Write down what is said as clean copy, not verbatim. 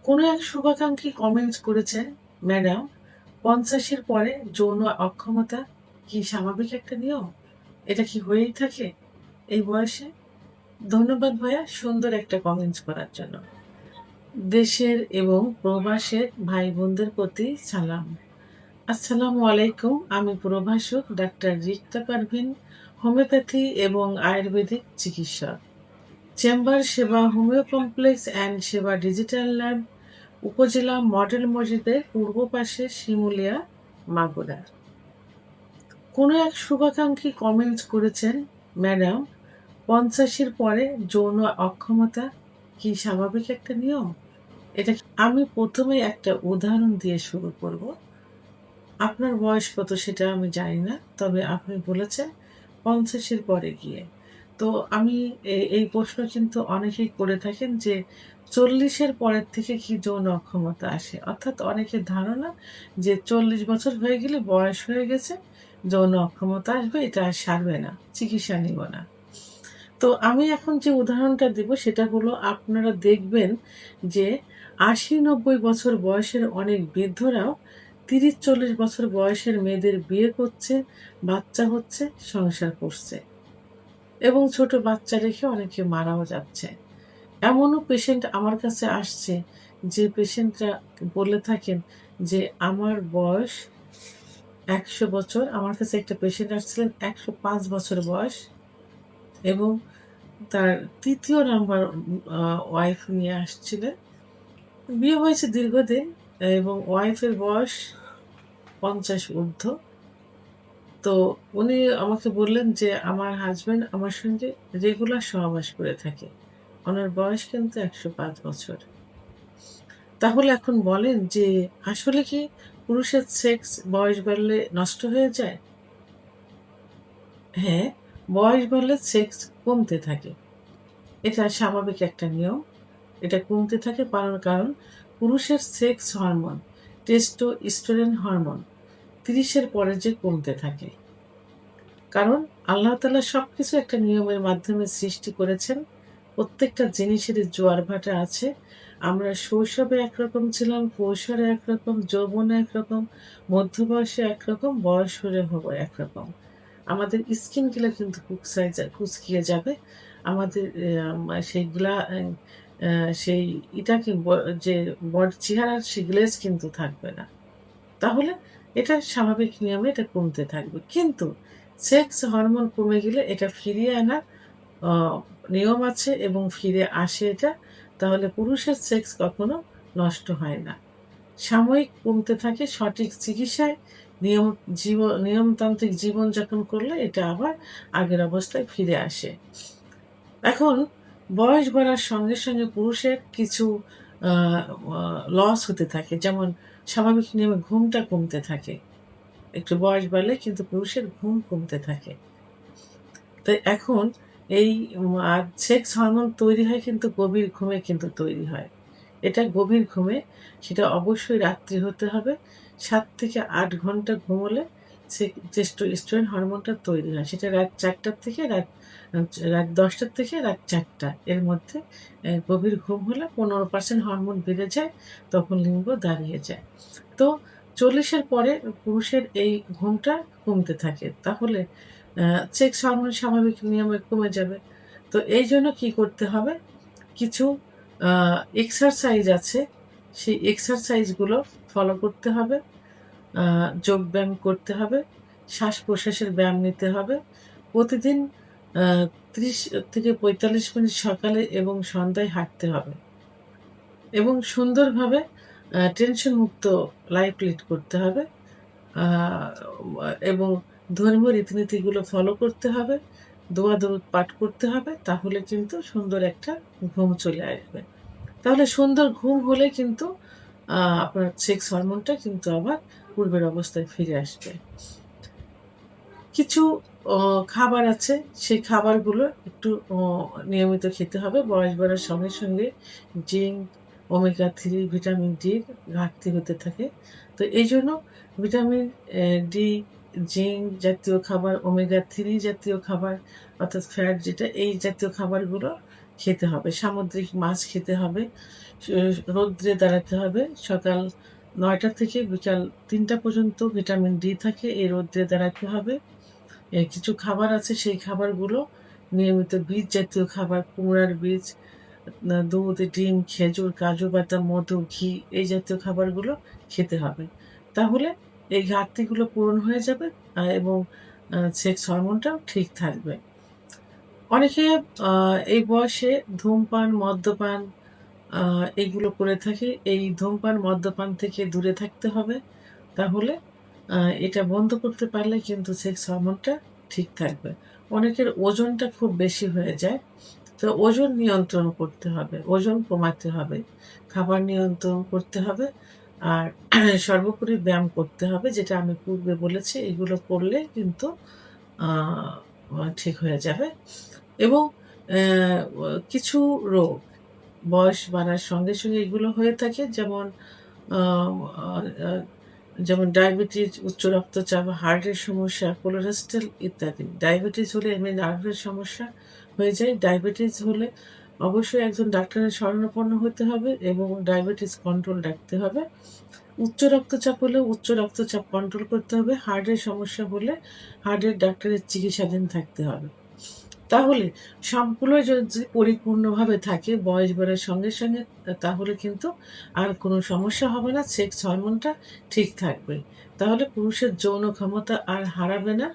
কোনো এক শুভাকাঙ্ক্ষী কমেন্টস করেছেন, ম্যাডাম ৫০-এর পরে যৌন অক্ষমতা কি স্বাভাবিক একটা নিয়ম? এটা কি হয়েই থাকে এই বয়সে? ধন্যবাদ ভাইয়া সুন্দর একটা কমেন্টস করার জন্য। দেশের এবং প্রবাসের ভাই বোনদের প্রতি সালাম। আসসালামু আলাইকুম। আমি প্রভাষক ডাক্তার রিক্তা পারভিন, হোমিওপ্যাথি এবং আয়ুর্বেদিক চিকিৎসক। চেম্বার সেবা হোমিও কমপ্লেক্স অ্যান্ড সেবা ডিজিটাল ল্যাব, উপজেলা মডেল মসজিদের পূর্ব পাশে, শিমুলিয়া, মাগুরা। কোনো এক শুভাকাঙ্ক্ষী কমেন্টস করেছেন, ম্যাডাম ৫০-এর পরে যৌন অক্ষমতা কি স্বাভাবিক একটা নিয়ম? আমি প্রথমে একটা উদাহরণ দিয়ে শুরু করব। আপনার বয়স কত সেটা আমি জানি না। তবে আপনি বলেছেন ৫০-এর পরে গিয়ে। তো আমি এই প্রশ্ন কিন্তু অনেকেই করে থাকেন যে ৪০-এর পরের থেকে কি যৌন অক্ষমতা আসে? অর্থাৎ অনেকের ধারণা যে ৪০ বছর হয়ে গেলে বয়স হয়ে গেছে, যৌন অক্ষমতা আসবে, এটা আর সারবে না, চিকিৎসা নিব না। তো আমি এখন যে উদাহরণটা দিব সেটা হলো, আপনারা দেখবেন যে ৮০-৯০ বছর বয়সের অনেক বৃদ্ধরাও ৩০-৪০ বছর বয়সের মেয়েদের বিয়ে করছে, বাচ্চা হচ্ছে, সংসার করছে এবং ছোট বাচ্চা রেখে অনেকে মারাও যাচ্ছে। এমনও পেশেন্ট আমার কাছে আসছে যে পেশেন্টরা বলে থাকেন যে, "আমার বয়স ১০০ বছর।" আমার কাছে একটা পেশেন্ট আসছিলেন ১০৫ বছর বয়স এবং তার ৩য় নাম্বার আ ওয়াইফ নিয়ে আসছিলেন। বিয়ে হয়েছে দীর্ঘদিন এবং ওয়াইফের বয়স ৫০ ঊর্ধ্ব। তো উনি আমাকে বললেন যে, "আমার হাসব্যান্ড আমার সঙ্গে রেগুলার সহবাস করে থাকে। উনার বয়স কিন্তু ১০৫ বছর।" তাহলে এখন বলেন যে, আসলে কি পুরুষের সেক্স বয়স বাড়লে নষ্ট হয়ে যায়? হ্যাঁ, বয়স বাড়লে সেক্স কমতে থাকে। এটা স্বাভাবিক একটা নিয়ম। এটা কমতে থাকে কারণ পুরুষের সেক্স হরমোন, টেস্টোস্টেরন হরমোন ৩০ এর পরে যে কমতে থাকে। কারণ আল্লাহ তাআলা সবকিছু একটা নিয়মের মাধ্যমে সৃষ্টি করেছেন। প্রত্যেকটা জিনিসেরই জোয়ার-ভাটা আছে। আমরা শৈশবে একরকম ছিলাম, কৈশোরে একরকম, যৌবনে একরকম, মধ্য বয়সে একরকম, বয়স হলে হবো একরকম। আমাদের স্কিন গুলা কিন্তু কুঁচকিয়ে যাবে। আমাদের সেইগুলা সেই ইটাকে যে চেহারার সেই গ্লেজ কিন্তু থাকবে না। তাহলে এটা স্বাভাবিক নিয়মে এটা কমতে থাকবে। কিন্তু সেক্স হরমোন কমে গেলে এটা ফিরিয়ে আনার অ নিয়ম আছে এবং ফিরে আসে এটা। তাহলে পুরুষের সেক্স কখনো নষ্ট হয় না। সাময়িক কমতে থাকে, সঠিক চিকিৎসায় নিয়ম নিয়মতান্ত্রিক জীবনযাপন করলে এটা আবার আগের অবস্থায় ফিরে আসে। এখন বয়স বাড়ার সঙ্গে, সঙ্গে পুরুষের কিছু আ আ লস হতে থাকে। যেমন স্বাভাবিক নিয়মে ঘুমটা কমতে থাকে। একটু বয়স বাড়লে কিন্তু পুরুষের ঘুম কমতে থাকে। তো এখন এই সেক্স হরমোন তৈরি হয় কিন্তু গভীর ঘুমে কিন্তু তৈরি হয়। এটা গভীর ঘুমে, সেটা অবশ্যই রাত্রি হতে হবে। ৭ থেকে ৮ ঘন্টা ঘুমোলে টেস্টোস্টেরন হরমোনটা তৈরি হয়। সেটা রাত ৪টা থেকে রাত ১০টা থেকে রাত ৪টা এর মধ্যে গভীর ঘুম হলে ১৫% হরমোন বেড়ে যায়, তখন লিঙ্গ দাঁড়িয়ে যায়। তো ৪০ এর পরে পুরুষের এই ঘুমটা কমতে থাকে। তাহলে আ সেক্স হরমোন স্বাভাবিক নিয়মে কমে যাবে। তো এইজন্য কি করতে হবে? কিছু আ এক্সারসাইজ আছে। সেই এক্সারসাইজ গুলো ফলো করতে হবে। আ যোগব্যায়াম করতে হবে। শ্বাস-প্রশ্বাসের ব্যায়াম নিতে হবে। প্রতিদিন আ ৩০ থেকে ৪৫ মিনিট সকালে এবং সন্ধ্যায় হাঁটতে হবে। এবং সুন্দরভাবে টেনশন মুক্ত লাইফ লিড করতে হবে। আ এবং ধর্মীয় রীতিনীতিগুলো ফলো করতে হবে। দোয়া দরুদ পাঠ করতে হবে। তাহলে কিন্তু সুন্দর একটা ঘুম চলে আসবে। তাহলে সুন্দর ঘুম হলে কিন্তু আপনার সেক্স হরমোনটা কিন্তু আবার পূর্বের অবস্থায় ফিরে আসবে। কিছু অ খাবার আছে, সেই খাবারগুলো একটু নিয়মিত খেতে হবে। বয়স বাড়ার সঙ্গে, সঙ্গে জিঙ্ক, ওমেগা 3, ভিটামিন ডি র ঘাটতি হতে থাকে। তো এইজন্য ভিটামিন ডি, জিঙ্ক জাতীয় খাবার, ওমেগা 3 জাতীয় খাবার, অর্থাৎ ফ্যাট যেটা, এই জাতীয় খাবারগুলো খেতে হবে। সামুদ্রিক মাছ খেতে হবে। রৌদ্রে দাঁড়াতে হবে। সকাল ৯টা থেকে বিকাল ৩টা পর্যন্ত ভিটামিন ডি থাকে। এই রৌদ্রে দাঁড়াতে হবে। কিছু খাবার আছে সেই খাবারগুলো নিয়মিত বীজ জাতীয় খাবার, কুমড়ার বীজ, দুধ, ডিম, খেজুর, কাজু বাদাম, মধু, ঘি এই জাতীয় খাবারগুলো খেতে হবে। তাহলে এই ঘাটতিগুলো পূরণ হয়ে যাবে এবং সেক্স হরমোনটাও ঠিক থাকবে। অনেকে আ এই বয়সে ধূমপান, মদ্যপান আ এগুলো করে থাকে। এই ধূমপান, মদ্যপান থেকে দূরে থাকতে হবে। তাহলে আ এটা বন্ধ করতে পারলে কিন্তু সেক্স হরমোনটা ঠিক থাকবে। অনেকের ওজনটা খুব বেশি হয়ে যায়। তো ওজন নিয়ন্ত্রণ করতে হবে, ওজন কমাতে হবে, খাবার নিয়ন্ত্রণ করতে হবে। আর সর্বোপরি ব্যায়াম করতে হবে যেটা আমি পূর্বে বলেছি। এগুলো করলে কিন্তু আ ঠিক হয়ে যাবে এবং কিছু রোগ বয়স বাড়ার সঙ্গে এগুলো হয়ে থাকে যেমন আ আ আ যেমন ডায়াবেটিস, উচ্চ রক্তচাপ, হার্টের সমস্যা, কোলেস্টেরল ইত্যাদি। ডায়াবেটিস হলে এমনি নার্ভের সমস্যা হয়ে যায়। ডায়াবেটিস হলে অবশ্যই একজন ডাক্তারের শরণাপন্ন হতে হবে এবং ডায়াবেটিস কন্ট্রোল রাখতে হবে। উচ্চ রক্তচাপ হলে উচ্চ রক্তচাপ কন্ট্রোল করতে হবে। হার্টের সমস্যা হলে হার্টের ডাক্তারের চিকিৎসাধীন থাকতে হবে। তাহলে সবগুলো যদি পরিপূর্ণভাবে থাকে বয়স বাড়ার সঙ্গে তাহলে কিন্তু আর কোনো সমস্যা হবে না। সেক্স হরমোনটা ঠিক থাকবে। তাহলে পুরুষের যৌন ক্ষমতা আর হারাবে না।